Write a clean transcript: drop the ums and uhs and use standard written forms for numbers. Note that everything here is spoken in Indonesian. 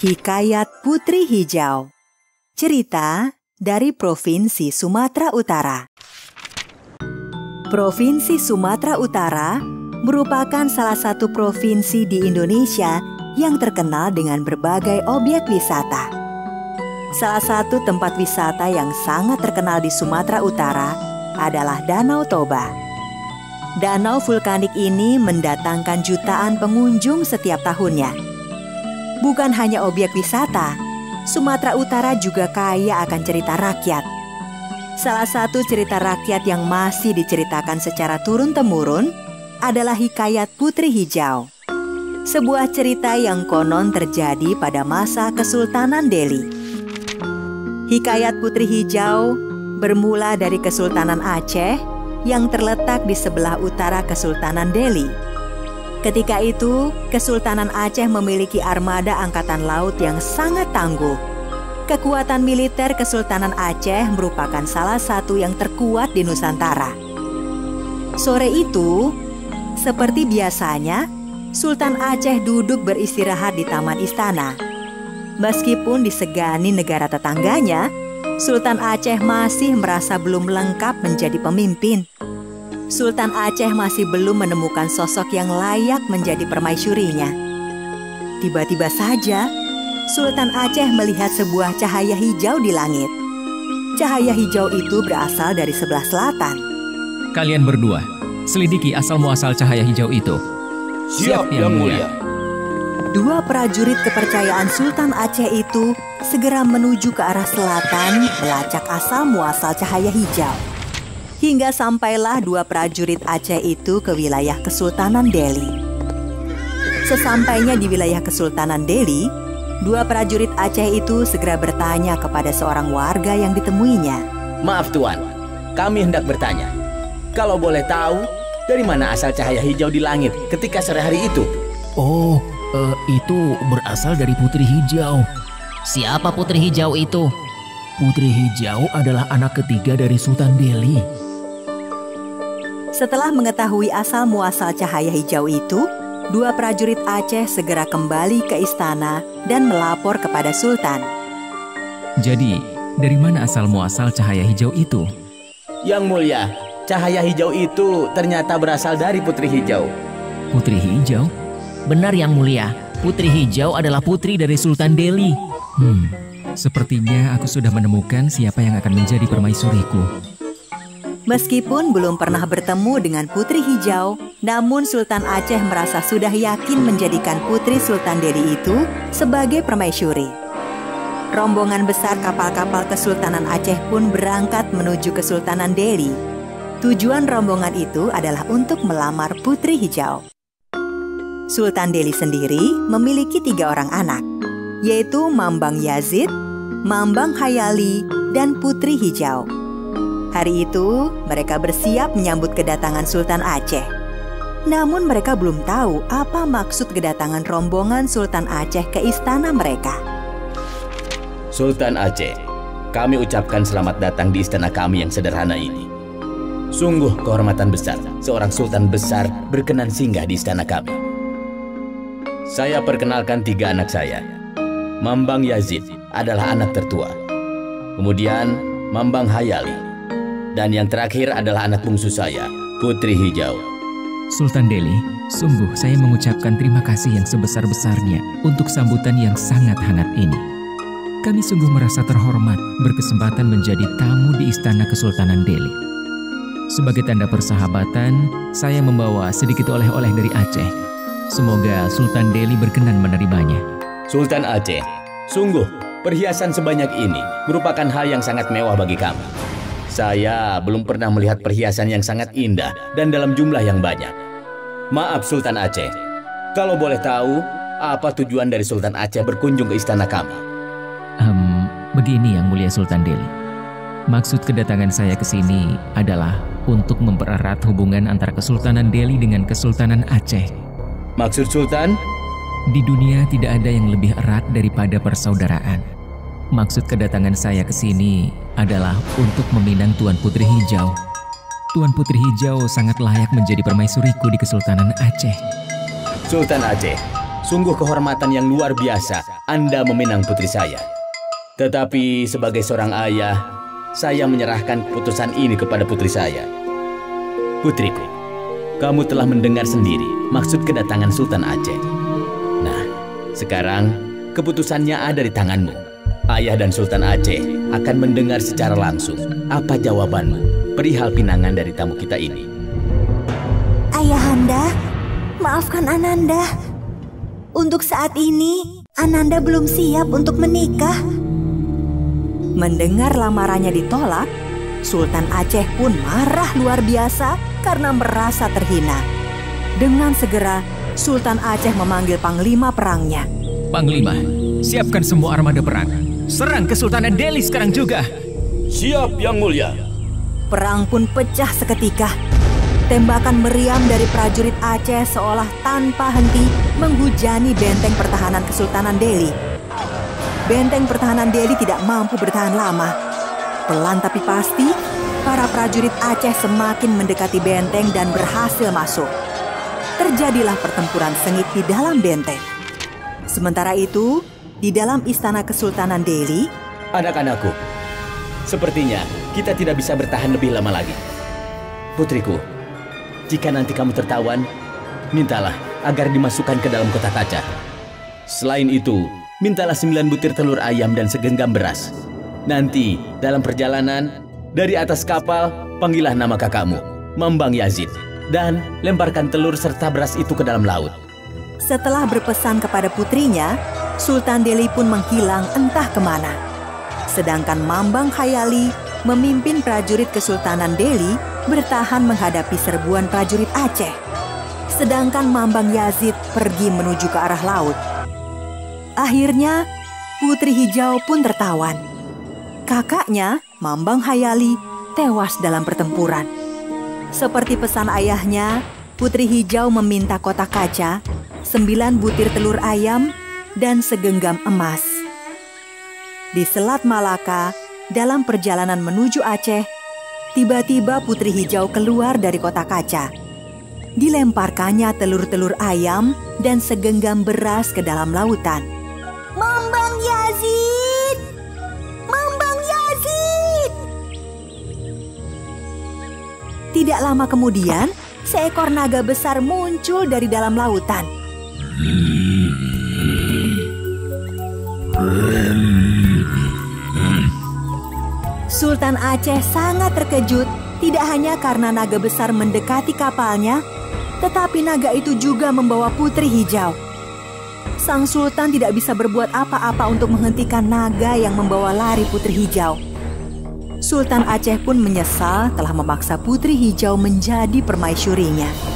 Hikayat Putri Hijau. Cerita dari Provinsi Sumatera Utara. Provinsi Sumatera Utara merupakan salah satu provinsi di Indonesia yang terkenal dengan berbagai objek wisata. Salah satu tempat wisata yang sangat terkenal di Sumatera Utara adalah Danau Toba. Danau vulkanik ini mendatangkan jutaan pengunjung setiap tahunnya. Bukan hanya objek wisata, Sumatera Utara juga kaya akan cerita rakyat. Salah satu cerita rakyat yang masih diceritakan secara turun-temurun adalah Hikayat Putri Hijau. Sebuah cerita yang konon terjadi pada masa Kesultanan Delhi. Hikayat Putri Hijau bermula dari Kesultanan Aceh yang terletak di sebelah utara Kesultanan Delhi. Ketika itu, Kesultanan Aceh memiliki armada angkatan laut yang sangat tangguh. Kekuatan militer Kesultanan Aceh merupakan salah satu yang terkuat di Nusantara. Sore itu, seperti biasanya, Sultan Aceh duduk beristirahat di taman istana. Meskipun disegani negara tetangganya, Sultan Aceh masih merasa belum lengkap menjadi pemimpin. Sultan Aceh masih belum menemukan sosok yang layak menjadi permaisurinya. Tiba-tiba saja, Sultan Aceh melihat sebuah cahaya hijau di langit. Cahaya hijau itu berasal dari sebelah selatan. Kalian berdua, selidiki asal-muasal cahaya hijau itu. Siap, Yang Mulia. Dua prajurit kepercayaan Sultan Aceh itu segera menuju ke arah selatan melacak asal-muasal cahaya hijau. Hingga sampailah dua prajurit Aceh itu ke wilayah Kesultanan Delhi. Sesampainya di wilayah Kesultanan Delhi, dua prajurit Aceh itu segera bertanya kepada seorang warga yang ditemuinya. Maaf Tuan, kami hendak bertanya. Kalau boleh tahu, dari mana asal cahaya hijau di langit ketika sore hari itu? Oh, itu berasal dari Putri Hijau. Siapa Putri Hijau itu? Putri Hijau adalah anak ketiga dari Sultan Delhi. Setelah mengetahui asal-muasal cahaya hijau itu, dua prajurit Aceh segera kembali ke istana dan melapor kepada Sultan. Jadi, dari mana asal-muasal cahaya hijau itu? Yang Mulia, cahaya hijau itu ternyata berasal dari Putri Hijau. Putri Hijau? Benar Yang Mulia, Putri Hijau adalah putri dari Sultan Delhi. Sepertinya aku sudah menemukan siapa yang akan menjadi permaisuriku. Meskipun belum pernah bertemu dengan Putri Hijau, namun Sultan Aceh merasa sudah yakin menjadikan Putri Sultan Delhi itu sebagai permaisuri. Rombongan besar kapal-kapal Kesultanan Aceh pun berangkat menuju Kesultanan Delhi. Tujuan rombongan itu adalah untuk melamar Putri Hijau. Sultan Delhi sendiri memiliki 3 orang anak, yaitu Mambang Yazid, Mambang Hayali, dan Putri Hijau. Hari itu, mereka bersiap menyambut kedatangan Sultan Aceh. Namun mereka belum tahu apa maksud kedatangan rombongan Sultan Aceh ke istana mereka. Sultan Aceh, kami ucapkan selamat datang di istana kami yang sederhana ini. Sungguh kehormatan besar seorang sultan besar berkenan singgah di istana kami. Saya perkenalkan 3 anak saya. Mambang Yazid adalah anak tertua. Kemudian Mambang Hayali. Dan yang terakhir adalah anak bungsu saya, Putri Hijau. Sultan Delhi, sungguh saya mengucapkan terima kasih yang sebesar-besarnya untuk sambutan yang sangat hangat ini. Kami sungguh merasa terhormat berkesempatan menjadi tamu di istana Kesultanan Delhi. Sebagai tanda persahabatan, saya membawa sedikit oleh-oleh dari Aceh. Semoga Sultan Delhi berkenan menerimanya. Sultan Aceh, sungguh perhiasan sebanyak ini merupakan hal yang sangat mewah bagi kami. Saya belum pernah melihat perhiasan yang sangat indah dan dalam jumlah yang banyak. Maaf Sultan Aceh, kalau boleh tahu, apa tujuan dari Sultan Aceh berkunjung ke istana kami? Begini Yang Mulia Sultan Delhi. Maksud kedatangan saya ke sini adalah untuk mempererat hubungan antara Kesultanan Delhi dengan Kesultanan Aceh. Maksud Sultan? Di dunia tidak ada yang lebih erat daripada persaudaraan. Maksud kedatangan saya ke sini adalah untuk meminang Tuan Putri Hijau. Tuan Putri Hijau sangat layak menjadi permaisuriku di Kesultanan Aceh. Sultan Aceh, Sungguh kehormatan yang luar biasa Anda meminang putri saya. Tetapi sebagai seorang ayah, saya menyerahkan keputusan ini kepada putri saya. Putriku, kamu telah mendengar sendiri maksud kedatangan Sultan Aceh. Nah, sekarang keputusannya ada di tanganmu. Ayah dan Sultan Aceh akan mendengar secara langsung apa jawabanmu perihal pinangan dari tamu kita ini. Ayahanda, maafkan Ananda. Untuk saat ini, Ananda belum siap untuk menikah. Mendengar lamarannya ditolak, Sultan Aceh pun marah luar biasa karena merasa terhina. Dengan segera, Sultan Aceh memanggil panglima perangnya. Panglima, siapkan semua armada perang. Serang Kesultanan Delhi sekarang juga. Siap, Yang Mulia. Perang pun pecah seketika. Tembakan meriam dari prajurit Aceh seolah tanpa henti menghujani benteng pertahanan Kesultanan Delhi. Benteng pertahanan Delhi tidak mampu bertahan lama. Pelan tapi pasti, para prajurit Aceh semakin mendekati benteng dan berhasil masuk. Terjadilah pertempuran sengit di dalam benteng. Sementara itu, di dalam istana Kesultanan Delhi, Anak-anakku, sepertinya kita tidak bisa bertahan lebih lama lagi. Putriku, jika nanti kamu tertawan, mintalah agar dimasukkan ke dalam kotak kaca. Selain itu, mintalah 9 butir telur ayam dan segenggam beras. Nanti, dalam perjalanan, dari atas kapal, panggillah nama kakakmu, Mambang Yazid, dan lemparkan telur serta beras itu ke dalam laut. setelah berpesan kepada putrinya, Sultan Delhi pun menghilang entah kemana. Sedangkan Mambang Hayali memimpin prajurit Kesultanan Delhi bertahan menghadapi serbuan prajurit Aceh. Sedangkan Mambang Yazid pergi menuju ke arah laut. Akhirnya, Putri Hijau pun tertawan. Kakaknya, Mambang Hayali, tewas dalam pertempuran. Seperti pesan ayahnya, Putri Hijau meminta kotak kaca, 9 butir telur ayam, dan segenggam emas. Di Selat Malaka, dalam perjalanan menuju Aceh, tiba-tiba Putri Hijau keluar dari kotak kaca. Dilemparkannya telur-telur ayam dan segenggam beras ke dalam lautan. Mambang Yazid! Mambang Yazid! Tidak lama kemudian, seekor naga besar muncul dari dalam lautan. Sultan Aceh sangat terkejut, tidak hanya karena naga besar mendekati kapalnya, tetapi naga itu juga membawa Putri Hijau. Sang Sultan tidak bisa berbuat apa-apa untuk menghentikan naga yang membawa lari Putri Hijau. Sultan Aceh pun menyesal telah memaksa Putri Hijau menjadi permaisurinya.